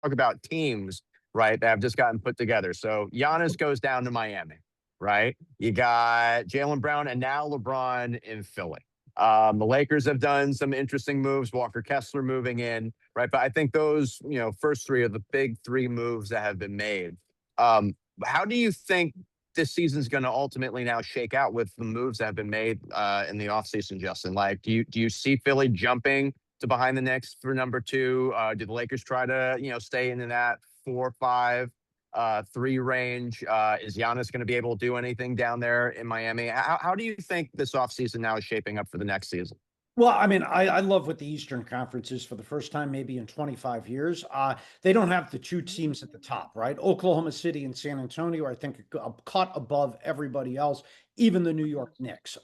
talk about teams, right, that have just gotten put together. So Giannis goes down to Miami, right? You got Jalen Brown and now LeBron in Philly. The Lakers have done some interesting moves. Walker Kessler moving in, right? But I think those, first three are the big three moves that have been made. How do you think this season's going to ultimately now shake out with the moves that have been made in the offseason, Justin? Like, do you see Philly jumping to behind the Knicks for number two? Do the Lakers try to stay into that 4-5 3 range? Is Giannis going to be able to do anything down there in Miami? How do you think this offseason now is shaping up for the next season? Well, I mean, I love what the Eastern Conference is for the first time, maybe in 25 years. They don't have the two teams at the top, right? Oklahoma City and San Antonio, I think, are caught above everybody else, even the New York Knicks.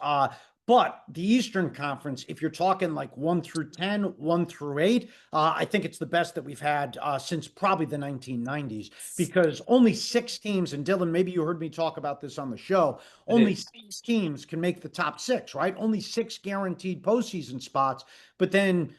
But the Eastern Conference, if you're talking like 1 through 10, 1 through 8, I think it's the best that we've had since probably the 1990s because only 6 teams, and Dylan, maybe you heard me talk about this on the show, only 6 teams can make the top 6, right? Only 6 guaranteed postseason spots. But then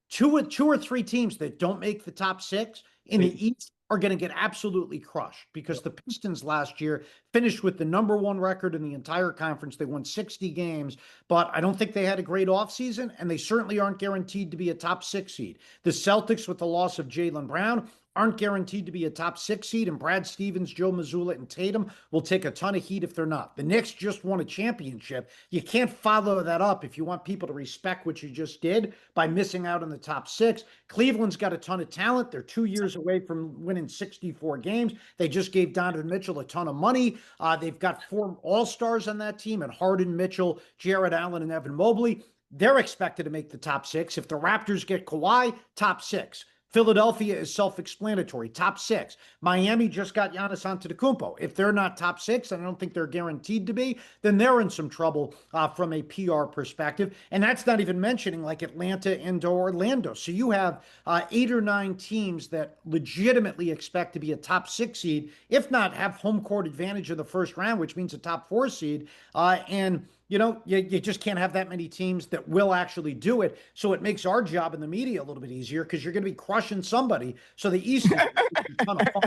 two or three teams that don't make the top 6 in the East are going to get absolutely crushed because the Pistons last year finished with the #1 record in the entire conference. They won 60 games, but I don't think they had a great offseason, and they certainly aren't guaranteed to be a top 6 seed. The Celtics, with the loss of Jalen Brown, aren't guaranteed to be a top 6 seed, and Brad Stevens, Joe Mazzulla, and Tatum will take a ton of heat if they're not. The Knicks just won a championship. You can't follow that up if you want people to respect what you just did by missing out on the top 6. Cleveland's got a ton of talent. They're 2 years away from winning 64 games. They just gave Donovan Mitchell a ton of money. They've got 4 All-Stars on that team, and Harden, Mitchell, Jared Allen, and Evan Mobley. They're expected to make the top 6. If the Raptors get Kawhi, top 6. Philadelphia is self-explanatory, top 6. Miami just got Giannis Antetokounmpo. If they're not top 6, and I don't think they're guaranteed to be, then they're in some trouble from a PR perspective. And that's not even mentioning like Atlanta and Orlando. So you have 8 or 9 teams that legitimately expect to be a top 6 seed, if not have home court advantage in the first round, which means a top 4 seed. And you just can't have that many teams that will actually do it. So it makes our job in the media a little bit easier because you're going to be crushing somebody. So the East is a ton of fun.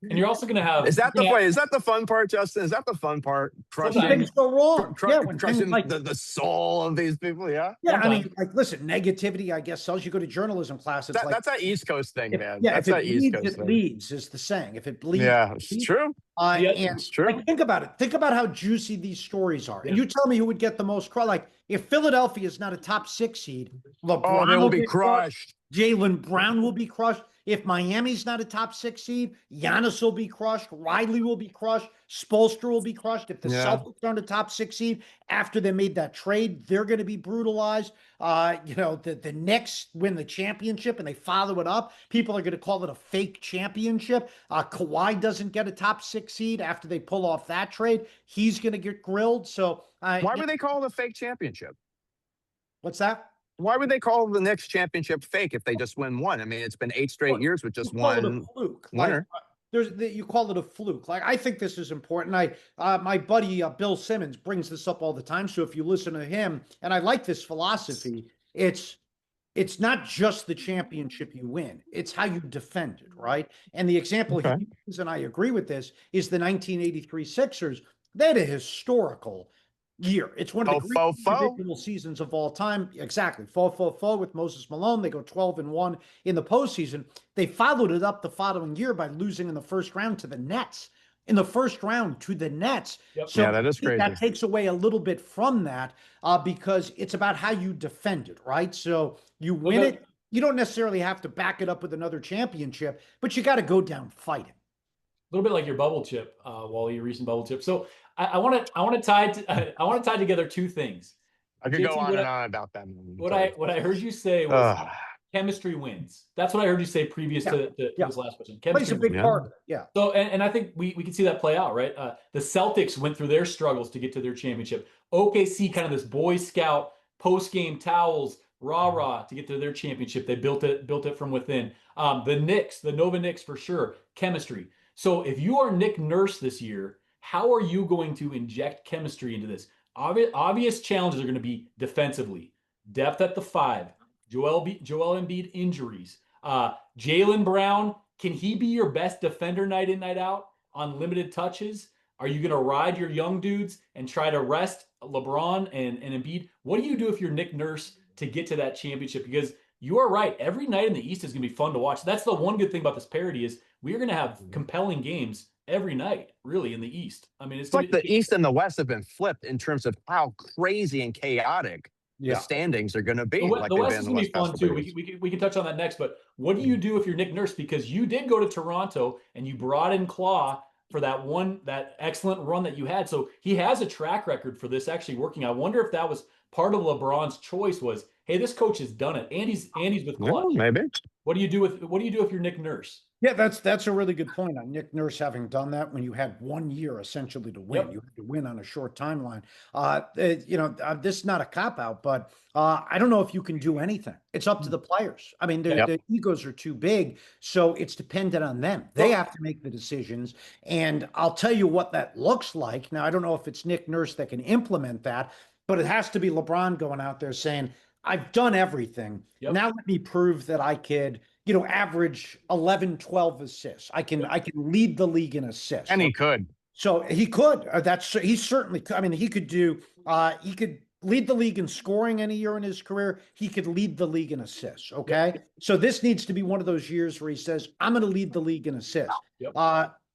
And you're also going to have. Is that the fun part, Justin? Is that the fun part? Crushing things go wrong. Crushing the soul of these people. Yeah. Yeah. I mean, listen, negativity, I guess, sells. You go to journalism class. It's that's an East Coast thing, man. Yeah. That's if it East leads, Coast it thing. leads is the saying. If it bleeds, yeah, it's true. It's true. Like, think about it. Think about how juicy these stories are. Yeah. And you tell me who would get the most credit. Like, if Philadelphia is not a top 6 seed, LeBron they will be crushed. Jalen Brown will be crushed. If Miami's not a top 6 seed, Giannis will be crushed. Riley will be crushed. Spoelstra will be crushed. If the Celtics aren't a top 6 seed after they made that trade, they're going to be brutalized. The Knicks win the championship and they follow it up. People are going to call it a fake championship. Kawhi doesn't get a top 6 seed after they pull off that trade. He's going to get grilled. So why would they call it a fake championship? What's that? Why would they call the next championship fake if they just win one? I mean, it's been 8 straight years with just one fluke. winner. You call it a fluke. Like, I think this is important. My buddy Bill Simmons brings this up all the time. So if you listen to him, and I like this philosophy, it's not just the championship you win; it's how you defend it, right? And the example he uses, and I agree with this, is the 1983 Sixers. They had a historical year. It's one of the great individual seasons of all time. Exactly. Faux with Moses Malone. They go 12-1 in the postseason. They followed it up the following year by losing in the first round to the Nets. Yep. So yeah, that is crazy. That takes away a little bit from that because it's about how you defend it, right? So you win it. You don't necessarily have to back it up with another championship, but you got to go down fighting. A little bit like your bubble chip, Wally, your recent bubble chip. So I want to tie together 2 things. I could go on and on about that. What I heard you say was chemistry wins. That's what I heard you say previous to this last question. Chemistry plays a big part. Yeah. So and I think we can see that play out, right? The Celtics went through their struggles to get to their championship. OKC, kind of this Boy Scout post-game towels, rah to get to their championship. They built it from within. The Knicks, the Nova Knicks for sure, chemistry. So if you are Nick Nurse this year, how are you going to inject chemistry into this? Obvious challenges are going to be defensively, depth at the 5, Joel Embiid injuries, Jaylen Brown, can he be your best defender night in, night out on limited touches? Are you going to ride your young dudes and try to rest LeBron and Embiid? What do you do if you're Nick Nurse to get to that championship? Because you are right. Every night in the East is going to be fun to watch. That's the one good thing about this parity is we're going to have compelling games every night, really, in the East. I mean, It's like the East and the West have been flipped in terms of how crazy and chaotic the standings are going to be. The West is going to be fun too. We can touch on that next. But what do you do if you're Nick Nurse? Because you did go to Toronto and you brought in Claw for that excellent run that you had. So he has a track record for this actually working. I wonder if that was part of LeBron's choice was, hey, this coach has done it. Andy's with Clutch. Yeah, maybe. What do you do if you're Nick Nurse? Yeah, that's a really good point on Nick Nurse having done that when you had 1 year essentially to win. Yep. You had to win on a short timeline. This is not a cop out, but I don't know if you can do anything. It's up to the players. I mean, the egos are too big, so it's dependent on them. They have to make the decisions, and I'll tell you what that looks like. Now, I don't know if it's Nick Nurse that can implement that, but it has to be LeBron going out there saying, I've done everything. Yep. Now let me prove that I could, average 11, 12 assists. I can lead the league in assists. And he could. So he could. He certainly could. I mean, he could lead the league in scoring any year in his career. He could lead the league in assists. Okay. Yep. So this needs to be one of those years where he says, I'm going to lead the league in assists. Yep.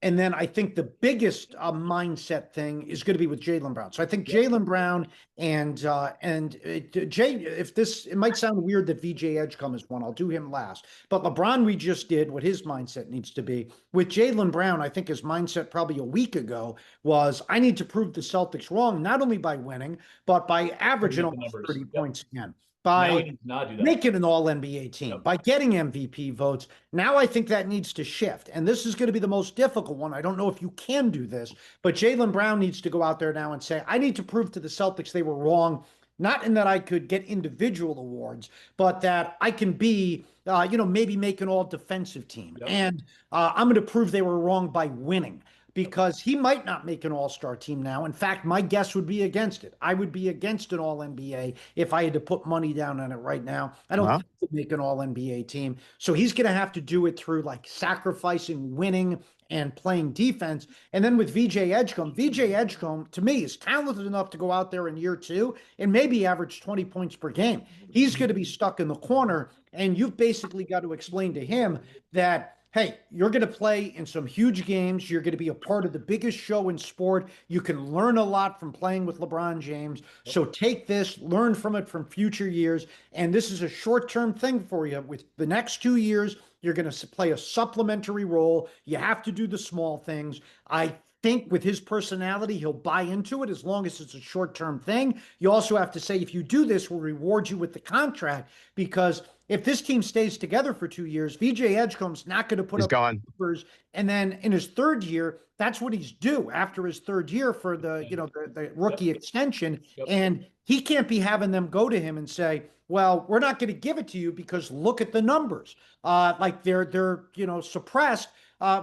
And then I think the biggest mindset thing is going to be with Jaylen Brown. So I think Jaylen Brown and Jay, it might sound weird that VJ Edgecombe is one. I'll do him last. But LeBron, we just did what his mindset needs to be. With Jaylen Brown, I think his mindset probably a week ago was, I need to prove the Celtics wrong, not only by winning, but by averaging almost 30 points again. By making an all-NBA team, by getting MVP votes. Now I think that needs to shift. And this is going to be the most difficult one. I don't know if you can do this, but Jaylen Brown needs to go out there now and say, I need to prove to the Celtics they were wrong, not in that I could get individual awards, but that I can be, maybe make an all-defensive team. Yep. And I'm going to prove they were wrong by winning. Because he might not make an all-star team now. In fact, my guess would be against it. I would be against an all-NBA if I had to put money down on it right now. I don't think he'd make an all-NBA team. So he's going to have to do it through like sacrificing, winning, and playing defense. And then with VJ Edgecombe to me is talented enough to go out there in year 2 and maybe average 20 points per game. He's going to be stuck in the corner. And you've basically got to explain to him that, hey, you're going to play in some huge games. You're going to be a part of the biggest show in sport. You can learn a lot from playing with LeBron James. So take this, learn from it from future years. And this is a short-term thing for you. With the next 2 years, you're going to play a supplementary role. You have to do the small things. I think with his personality, he'll buy into it as long as it's a short-term thing. You also have to say, if you do this, we'll reward you with the contract, because if this team stays together for 2 years, VJ Edgecombe's not going to put up numbers. And then in his third year, that's what he's due after his third year for the rookie extension. And he can't be having them go to him and say, well, we're not going to give it to you because look at the numbers. Like they're suppressed.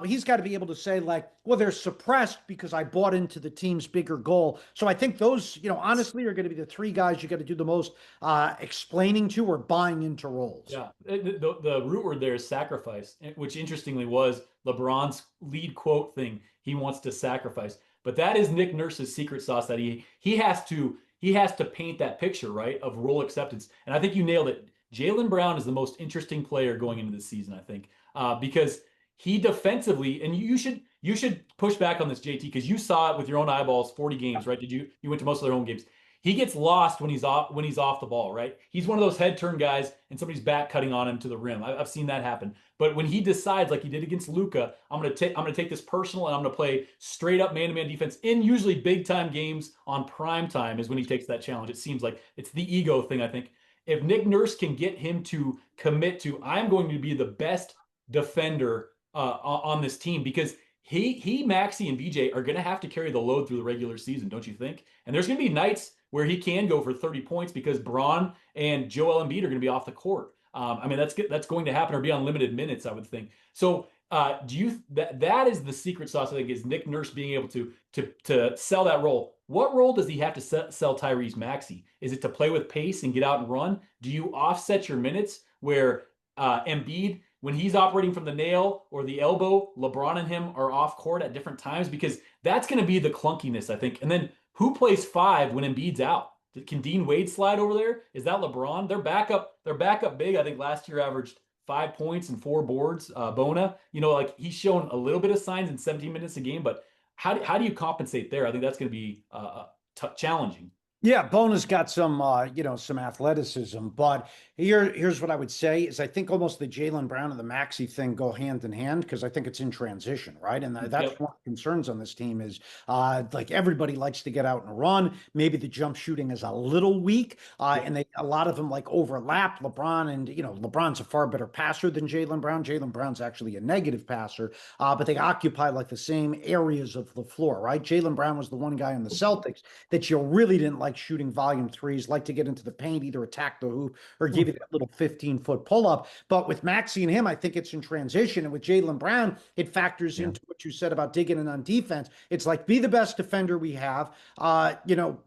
He's got to be able to say, like, well, they're suppressed because I bought into the team's bigger goal. So I think those, honestly, are going to be the 3 guys you got to do the most explaining to or buying into roles. Yeah. The root word there is sacrifice, which interestingly was LeBron's lead quote thing. He wants to sacrifice. But that is Nick Nurse's secret sauce, that he has to paint that picture, right, of role acceptance. And I think you nailed it. Jaylen Brown is the most interesting player going into this season, I think, because he defensively, and you should push back on this, JT, because you saw it with your own eyeballs. 40 games, right? You went to most of their home games. He gets lost when he's off the ball, right? He's one of those head turn guys, and somebody's back cutting on him to the rim. I've seen that happen. But when he decides, like he did against Luka, I'm gonna take this personal, and I'm gonna play straight up man-to-man defense in usually big time games on prime time is when he takes that challenge. It seems like it's the ego thing. I think if Nick Nurse can get him to commit to, I'm going to be the best defender on this team, because he, Maxey, and VJ are going to have to carry the load through the regular season, don't you think? And there's going to be nights where he can go for 30 points because Braun and Joel Embiid are going to be off the court. That's going to happen, or be on limited minutes, I would think. So that is the secret sauce, I think, is Nick Nurse being able to sell that role. What role does he have to sell Tyrese Maxey? Is it to play with pace and get out and run? Do you offset your minutes where Embiid when he's operating from the nail or the elbow, LeBron and him are off court at different times because that's going to be the clunkiness, I think. And then who plays 5 when Embiid's out? Can Dean Wade slide over there? Is that LeBron? Their backup big, I think last year averaged 5 points and 4 boards. Bona, like he's shown a little bit of signs in 17 minutes a game, but how do you compensate there? I think that's going to be challenging. Yeah, Bona's got some, some athleticism, but here's what I would say is I think almost the Jaylen Brown and the Maxey thing go hand in hand because I think it's in transition, right? And that's Yep. one of the concerns on this team is like everybody likes to get out and run. Maybe the jump shooting is a little weak, and a lot of them like overlap LeBron, and LeBron's a far better passer than Jaylen Brown. Jaylen Brown's actually a negative passer, but they occupy like the same areas of the floor, right? Jaylen Brown was the one guy in the Celtics that you really didn't like shooting volume threes, like to get into the paint, either attack the hoop or give you that little 15-foot pull up. But with Maxey and him, I think it's in transition. And with Jaylen Brown, it factors into what you said about digging in on defense. It's like be the best defender we have.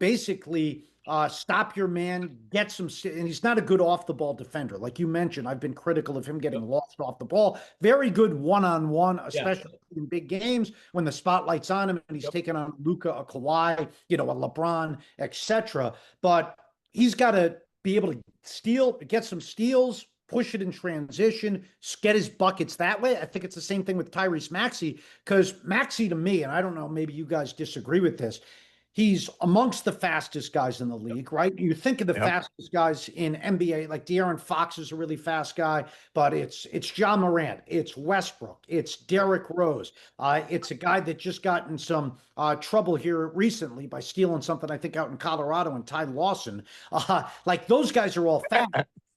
Basically stop your man, get some, and he's not a good off the ball defender. Like you mentioned, I've been critical of him getting lost off the ball. Very good one-on-one, especially in big games when the spotlight's on him and he's taking on Luka, a Kawhi, a LeBron, etc. But he's got to be able to steal, get some steals, push it in transition, get his buckets that way. I think it's the same thing with Tyrese Maxey, because Maxey to me, and I don't know, maybe you guys disagree with this, he's amongst the fastest guys in the league, right? You think of the fastest guys in NBA, like De'Aaron Fox is a really fast guy, but it's Ja Morant, it's Westbrook, it's Derrick Rose. It's a guy that just got in some trouble here recently by stealing something, I think, out in Colorado, and Ty Lawson. Like those guys are all fast.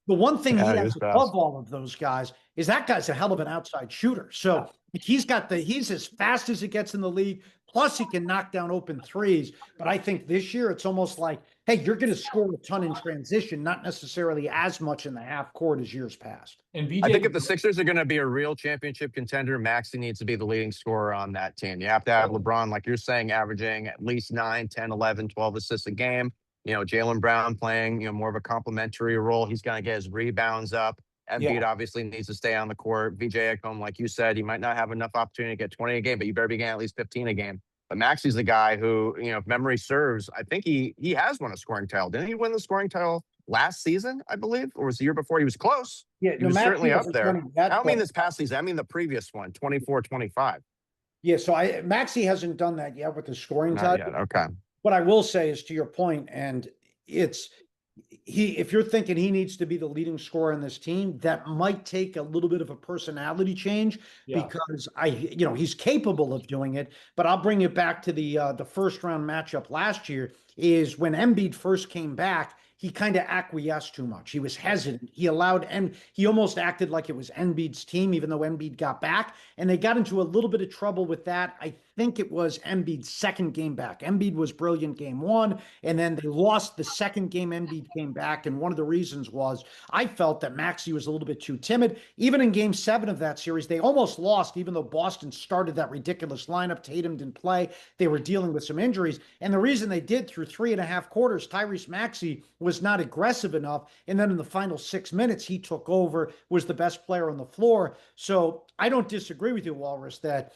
The one thing he has above all of those guys is that guy's a hell of an outside shooter. So he's as fast as it gets in the league. Plus, he can knock down open threes. But I think this year it's almost like, hey, you're going to score a ton in transition, not necessarily as much in the half court as years past. And I think if the Sixers are going to be a real championship contender, Maxey needs to be the leading scorer on that team. You have to have LeBron, like you're saying, averaging at least 9, 10, 11, 12 assists a game. Jaylen Brown playing, more of a complementary role. He's going to get his rebounds up. Embiid obviously needs to stay on the court. VJ Ekholm, like you said, he might not have enough opportunity to get 20 a game, but you better be getting at least 15 a game. But Maxey's the guy who, if memory serves, I think he has won a scoring title. Didn't he win the scoring title last season, I believe? Or was the year before? He was close. Yeah, he was certainly up there. I don't mean this past season. I mean the previous one, 24-25. Yeah, so Maxey hasn't done that yet with the scoring title. Yet. Okay. What I will say is, to your point, and it's if you're thinking he needs to be the leading scorer in this team, that might take a little bit of a personality change because he's capable of doing it. But I'll bring it back to the first round matchup last year is when Embiid first came back. He kind of acquiesced too much. He was hesitant. He almost acted like it was Embiid's team, even though Embiid got back. And they got into a little bit of trouble with that. I think it was Embiid's second game back. Embiid was brilliant game one, and then they lost the second game Embiid came back. And one of the reasons was I felt that Maxey was a little bit too timid. Even in game 7 of that series, they almost lost, even though Boston started that ridiculous lineup. Tatum didn't play. They were dealing with some injuries. And the reason they did through 3.5 quarters, Tyrese Maxey was not aggressive enough. And then in the final 6 minutes, he took over, was the best player on the floor. So I don't disagree with you, Walrus, that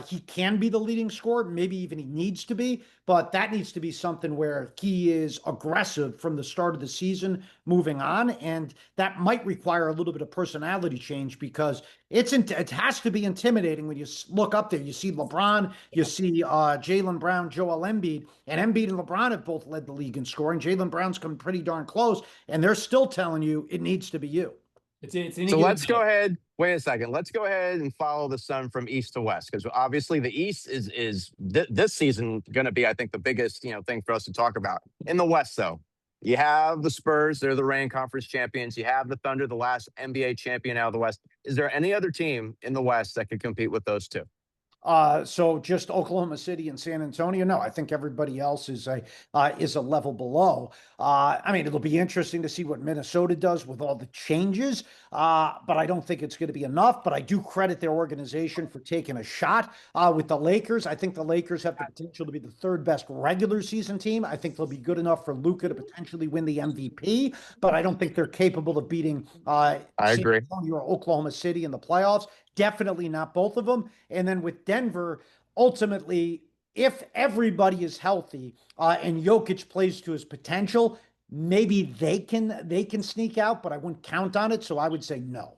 he can be the leading scorer. Maybe even he needs to be, but that needs to be something where he is aggressive from the start of the season moving on. And that might require a little bit of personality change because it has to be intimidating when you look up there. You see LeBron, you see Jaylen Brown, Joel Embiid, and Embiid and LeBron have both led the league in scoring. Jaylen Brown's come pretty darn close, and they're still telling you it needs to be you. So let's go ahead. Wait a second. Let's go ahead and follow the sun from east to west, because obviously the East is this season going to be, I think, the biggest thing for us to talk about. In the West, though, you have the Spurs. They're the reigning conference champions. You have the Thunder, the last NBA champion out of the West. Is there any other team in the West that could compete with those two? So just Oklahoma City and San Antonio. No, I think everybody else is a level below. I mean, it'll be interesting to see what Minnesota does with all the changes. But I don't think it's going to be enough. But I do credit their organization for taking a shot with the Lakers. I think the Lakers have the potential to be the third best regular season team. I think they'll be good enough for Luka to potentially win the MVP. But I don't think they're capable of beating I San agree. Antonio or Oklahoma City in the playoffs. Definitely not both of them. And then with Denver, ultimately, if everybody is healthy and Jokic plays to his potential, maybe they can sneak out, but I wouldn't count on it. So I would say no.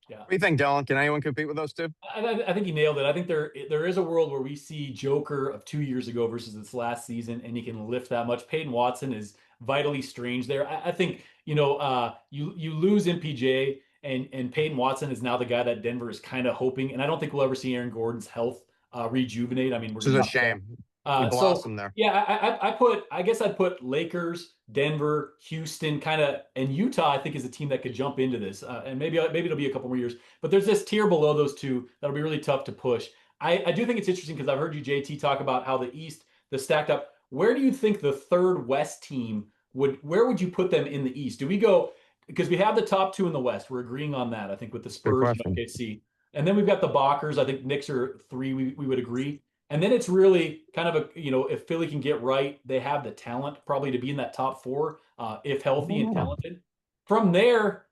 Yeah. What do you think, Dylan? Can anyone compete with those two? I think he nailed it. I think there is a world where we see Joker of 2 years ago versus this last season, and he can lift that much. Peyton Watson is vitally strange there. I think you lose MPJ, and Peyton Watson is now the guy that Denver is kind of hoping. And I don't think we'll ever see Aaron Gordon's health rejuvenate. I mean, we're This is gonna a see that. shame. He So blossomed there. yeah, I guess I'd put Lakers, Denver, Houston, kind of, and Utah. I think is a team that could jump into this, and maybe it'll be a couple more years. But there's this tier below those two that'll be really tough to push. I do think it's interesting because I've heard you JT talk about how the East, the stacked up. Where do you think the third West team would? Where would you put them in the East? Do we go because we have the top two in the West? We're agreeing on that. I think with the Good Spurs and question. OKC, and then we've got the Bakers. I think Knicks are three. We would agree. And then it's really kind of if Philly can get right, they have the talent probably to be in that top four, if healthy and talented. From there,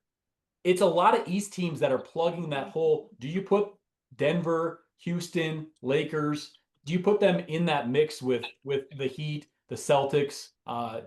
it's a lot of East teams that are plugging that hole. Do you put Denver, Houston, Lakers? Do you put them in that mix with the Heat, the Celtics?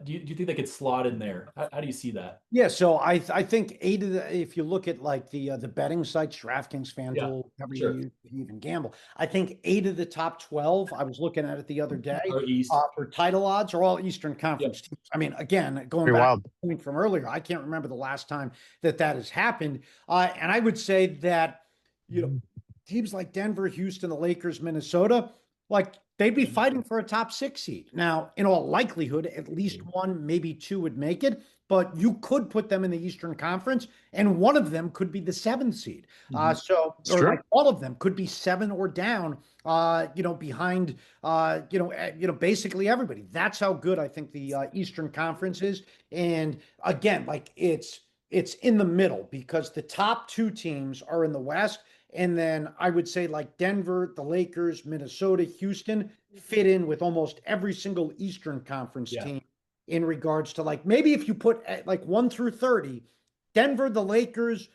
Do you think they could slot in there? How do you see that? Yeah, so I think eight of the if you look at like the betting sites, DraftKings, Yeah, FanDuel, whatever sure. you even gamble, I think 8 of the top 12. I was looking at it the other day Or East. for title odds are all Eastern Yep. Conference teams. I mean, again, going Pretty back to wild. the point from earlier, I can't remember the last time that has happened. And I would say that you know teams like Denver, Houston, the Lakers, Minnesota, like they'd be fighting for a top six seed. Now, in all likelihood, at least one, maybe two would make it, but you could put them in the Eastern Conference, and one of them could be the seventh seed. Mhm. It's Or true. like all of them could be seven or down, behind, basically everybody. That's how good I think the Eastern Conference is. And again, like it's in the middle because the top two teams are in the West. And then I would say like Denver, the Lakers, Minnesota, Houston fit in with almost every single Eastern Conference Yeah. team in regards to like maybe if you put like 1 through 30, Denver, the Lakers,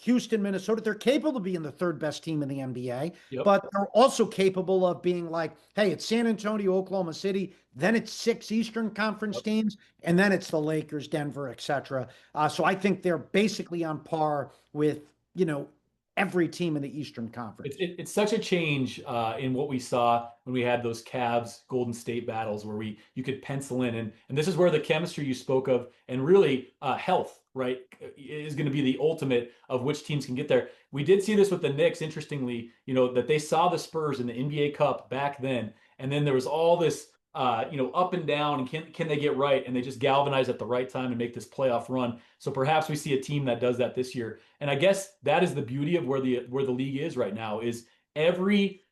Houston, Minnesota, they're capable of being the third best team in the NBA, Yep. but they're also capable of being like, hey, it's San Antonio, Oklahoma City, then it's six Eastern Conference Yep. teams, and then it's the Lakers, Denver, etc. So I think they're basically on par with, every team in the Eastern It's Conference. it's such a change in what we saw when we had those Cavs Golden State battles where you could pencil in and this is where the chemistry you spoke of and really health right is going to be the ultimate of which teams can get there. We did see this with the Knicks, interestingly, that they saw the Spurs in the NBA Cup back then, and then there was all this up and down, and can they get right? And they just galvanize at the right time and make this playoff run. So perhaps we see a team that does that this year. And I guess that is the beauty of where the league is right now is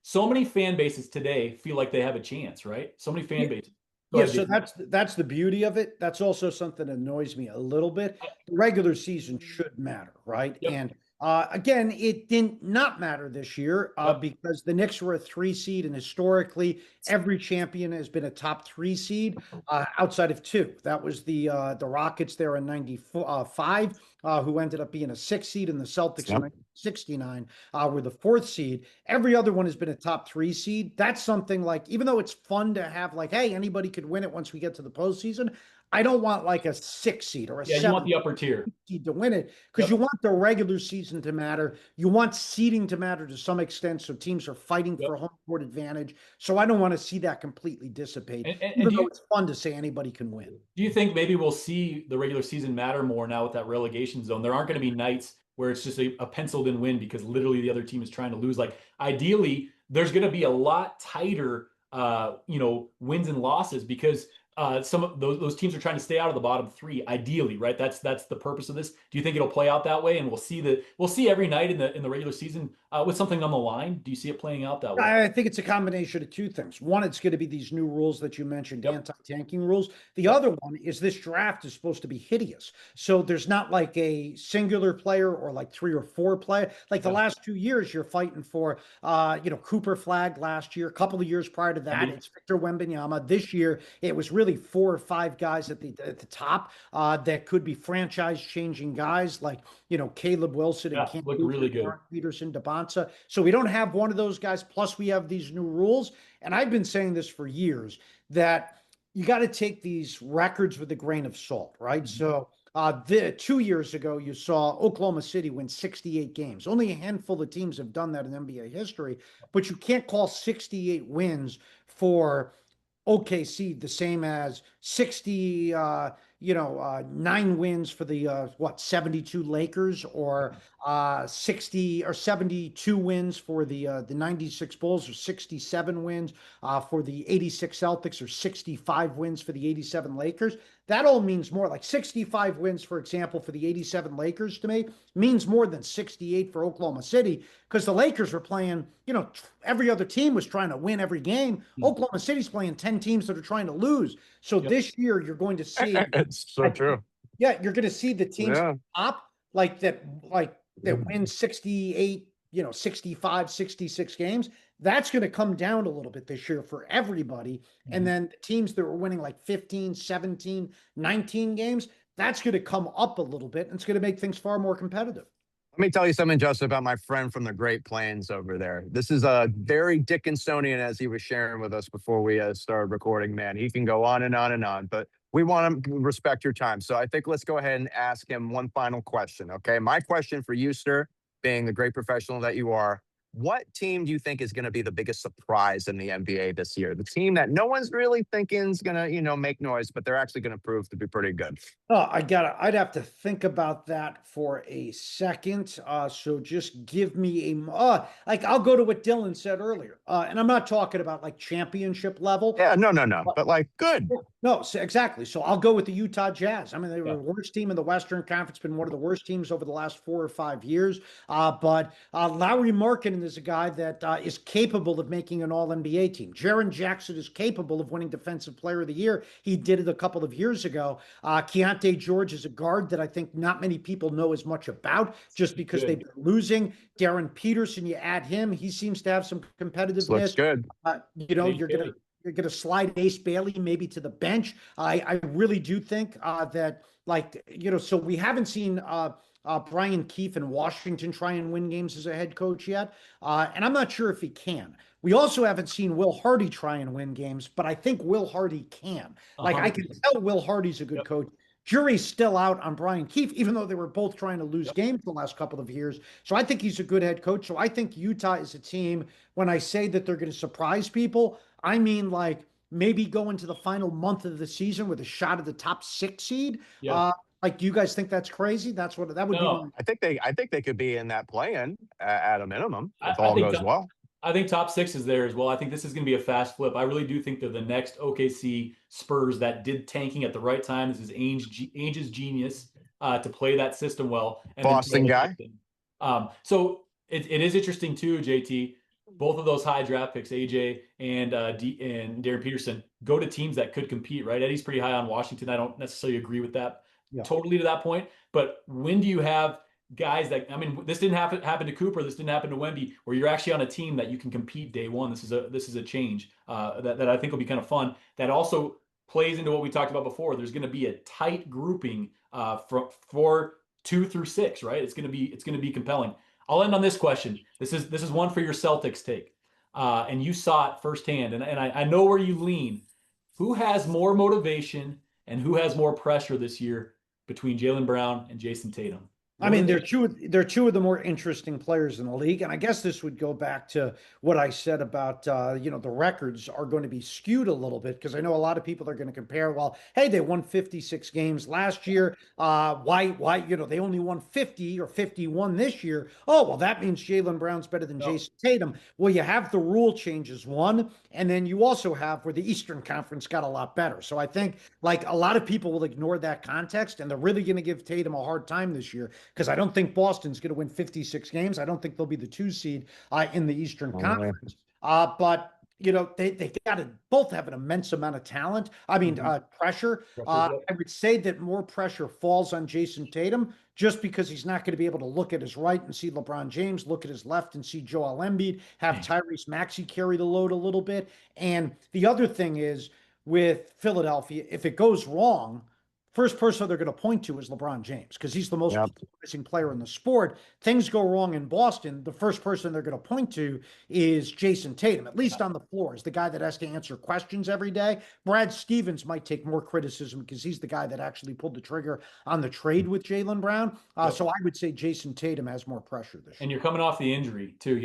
so many fan bases today feel like they have a chance, right? So many fan bases. Go Yeah, ahead, so Jason. that's the beauty of it. That's also something that annoys me a little bit. The regular season should matter, right? Yep. And again, it did not matter this year Yep. because the Knicks were a 3 seed, and historically, every champion has been a top 3 seed outside of two. That was the Rockets there in '95, who ended up being a 6 seed, and the Celtics in Yep. 1969 were the fourth seed. Every other one has been a top 3 seed. That's something like, even though it's fun to have, like, hey, anybody could win it once we get to the postseason. I don't want like a 6 seed or a Yeah, you want seven the upper tier. seed to win it because you Yep. want the regular season to matter. You want seeding to matter to some extent. So teams are fighting Yep. for home court advantage. So I don't want to see that completely dissipate, And even do though you it's fun to say anybody can win. Do you think maybe we'll see the regular season matter more now with that relegation zone? There aren't going to be nights where it's just a penciled in win because literally the other team is trying to lose. Like ideally, there's going to be a lot tighter, wins and losses because some of those teams are trying to stay out of the bottom three, ideally, right? That's the purpose of this. Do you think it'll play out that way? And we'll see every night in the regular season with something on the line. Do you see it playing out that way? I think it's a combination of two things. One, it's going to be these new rules that you mentioned, Yep. anti-tanking rules. The other one is this draft is supposed to be hideous. So there's not like a singular player or like 3 or 4 play. Like the last 2 years, you're fighting for, Cooper Flag last year. A couple of years prior to that, it's Victor Wembanyama. This year, it was really 4 or 5 guys at the top that could be franchise-changing guys like, Caleb Wilson and Cam look Newton, really good. Mark Peterson, DeBonsa. So we don't have one of those guys. Plus, we have these new rules. And I've been saying this for years that you got to take these records with a grain of salt, right? So 2 years ago, you saw Oklahoma City win 68 games. Only a handful of teams have done that in NBA history, but you can't call 68 wins for OKC the same as 60, 9 wins for the 72 Lakers, or 60 or 72 wins for the 96 Bulls, or 67 wins for the 86 Celtics, or 65 wins for the 87 Lakers. That all means more. Like 65 wins, for example, for the 87 Lakers to me means more than 68 for Oklahoma City, because the Lakers were playing, every other team was trying to win every game. Oklahoma City's playing 10 teams that are trying to lose. So this year you're going to see It's so true. yeah, you're going to see the teams Yeah. top that win 68, 65, 66 games. That's going to come down a little bit this year for everybody. And then the teams that were winning like 15, 17, 19 games, that's going to come up a little bit, and it's going to make things far more competitive. Let me tell you something, Justin, about my friend from the Great Plains over there. This is a very Dickinsonian, as he was sharing with us before we started recording. Man, he can go on and on and on, but we want to respect your time. So I think let's go ahead and ask him one final question. Okay. My question for you, sir, being the great professional that you are, what team do you think is going to be the biggest surprise in the NBA this year? The team that no one's really thinking is going to, make noise, but they're actually going to prove to be pretty good. Oh, I'd have to think about that for a second. So just give me I'll go to what Dylan said earlier. And I'm not talking about like championship level. Yeah, no. But like good. No, so exactly. So I'll go with the Utah Jazz. I mean, they were the worst team in the Western Conference, been one of the worst teams over the last 4 or 5 years. But Lauri Markkanen is a guy that is capable of making an All-NBA team. Jaren Jackson is capable of winning Defensive Player of the Year. He did it a couple of years ago. Keontae George is a guard that I think not many people know as much about, just because they've been losing. Darren Peterson, you add him, he seems to have some competitiveness. Looks good. You're gonna slide Ace Bailey maybe to the bench. I really do think that, so we haven't seen Brian Keefe in Washington try and win games as a head coach yet, and I'm not sure if he can. We also haven't seen Will Hardy try and win games, but I think Will Hardy can. I can tell Will Hardy's a good coach. Jury's still out on Brian Keefe, even though they were both trying to lose games the last couple of years. So I think he's a good head coach. So I think Utah is a team, when I say that they're going to surprise people, I mean like maybe go into the final month of the season with a shot at the top 6 seed. Yeah. Do you guys think that's crazy? That would be. I think they could be in that play-in at a minimum if all goes well. I think top 6 is there as well. I think this is going to be a fast flip. I really do think they're the next OKC Spurs that did tanking at the right time. This is Ainge's genius to play that system well. And Boston guy. So it is interesting too, JT. Both of those high draft picks, AJ and Darren Peterson, go to teams that could compete, right? Eddie's pretty high on Washington. I don't necessarily agree with that totally to that point. But when do you have guys that, this didn't happen to Cooper, this didn't happen to Wemby, where you're actually on a team that you can compete day one. This is a change that I think will be kind of fun. That also plays into what we talked about before. There's going to be a tight grouping for 2 through 6, right? It's going to be compelling. I'll end on this question. This is one for your Celtics take, and you saw it firsthand, and I know where you lean. Who has more motivation and who has more pressure this year between Jaylen Brown and Jason Tatum? I mean, they're two of the more interesting players in the league, and I guess this would go back to what I said about the records are going to be skewed a little bit because I know a lot of people are going to compare. Well, hey, they won 56 games last year. Why they only won 50 or 51 this year? Oh, well, that means Jaylen Brown's better than Jason Tatum. Well, you have the rule changes one, and then you also have where the Eastern Conference got a lot better. So I think like a lot of people will ignore that context, and they're really going to give Tatum a hard time this year because I don't think Boston's going to win 56 games. I don't think they'll be the 2 seed in the Eastern Conference. But they got to both have an immense amount of talent. I mean, pressure. I would say that more pressure falls on Jason Tatum just because he's not going to be able to look at his right and see LeBron James, look at his left and see Joel Embiid, have Tyrese Maxey carry the load a little bit. And the other thing is with Philadelphia, if it goes wrong, first person they're going to point to is LeBron James because he's the most promising player in the sport. Things go wrong in Boston, the first person they're going to point to is Jason Tatum, at least on the floor, is the guy that has to answer questions every day. Brad Stevens might take more criticism because he's the guy that actually pulled the trigger on the trade with Jaylen Brown. So I would say Jason Tatum has more pressure this year. And you're coming off the injury too.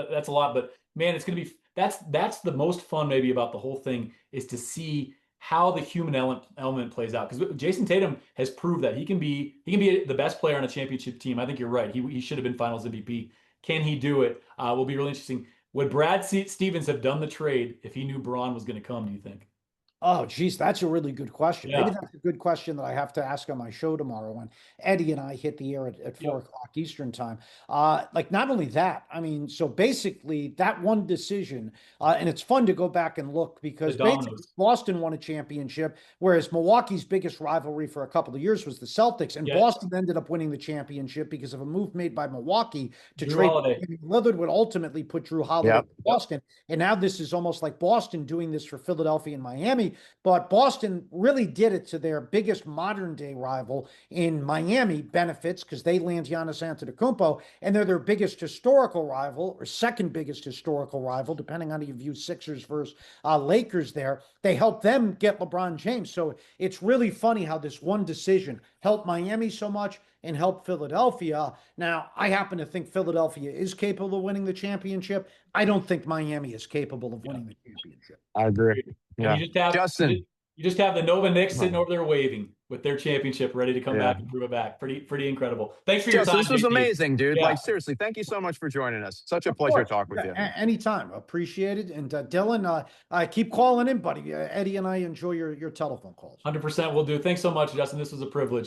That's a lot, but man, it's going to be that's the most fun maybe about the whole thing is to see how the human element plays out because Jason Tatum has proved that he can be the best player on a championship team. I think you're right. He should have been Finals MVP. Can he do it? Will be really interesting. Would Brad Stevens have done the trade if he knew Braun was going to come? Do you think? Oh, geez, that's a really good question. Yeah. Maybe that's a good question that I have to ask on my show tomorrow when Eddie and I hit the air at 4 o'clock Eastern time. Like not only that, I mean, so basically that one decision, and it's fun to go back and look because basically Boston won a championship, whereas Milwaukee's biggest rivalry for a couple of years was the Celtics, and Boston ended up winning the championship because of a move made by Milwaukee to trade Lillard would ultimately put Drew Holiday in Boston. And now this is almost like Boston doing this for Philadelphia and Miami. But Boston really did it to their biggest modern day rival in Miami benefits because they land Giannis Antetokounmpo and they're their biggest historical rival or second biggest historical rival, depending on how you view Sixers versus Lakers there. They helped them get LeBron James. So it's really funny how this one decision helped Miami so much and help Philadelphia. Now, I happen to think Philadelphia is capable of winning the championship. I don't think Miami is capable of winning the championship. I agree. Yeah. You just have the Nova Knicks sitting over there waving with their championship ready to come back and prove it back. Pretty incredible. Thanks for your time. This was amazing, dude. Like seriously, thank you so much for joining us. Such a pleasure to talk with you. Anytime. Appreciate it. And Dylan, keep calling in, buddy. Eddie and I enjoy your telephone calls. 100% will do. Thanks so much, Justin. This was a privilege.